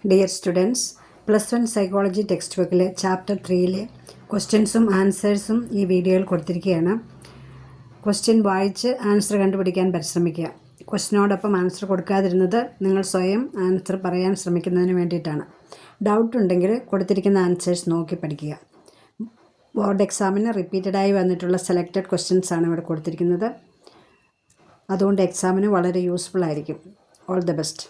Dear students, +1 psychology text ബുക്കിലെ chapter 3-ലെ ക്വസ്റ്റ്യൻസും ആൻസേഴ്സും ഈ വീഡിയോയിൽ കൊടുത്തിരിക്കുകയാണ്. ക്വസ്റ്റ്യൻ വായിച്ച് ആൻസർ കണ്ടുപിടിക്കാൻ പരിശ്രമിക്കുക. ക്വസ്റ്റ്യനോടൊപ്പം ആൻസർ കൊടുക്കാതിരുന്നത് നിങ്ങൾ സ്വയം ആൻസർ പറയാൻ ശ്രമിക്കുന്നതിന് വേണ്ടിയിട്ടാണ്. ഡൗട്ട് ഉണ്ടെങ്കിൽ കൊടുത്തിരിക്കുന്ന ആൻസേഴ്സ് നോക്കി പഠിക്കുക. ബോർഡ് എക്സാമിന് റിപ്പീറ്റഡായി വന്നിട്ടുള്ള സെലക്റ്റഡ് ക്വസ്റ്റ്യൻസാണ് ഇവിടെ കൊടുത്തിരിക്കുന്നത്. അതുകൊണ്ട് എക്സാമിന് വളരെ യൂസ്ഫുൾ ആയിരിക്കും. All the best.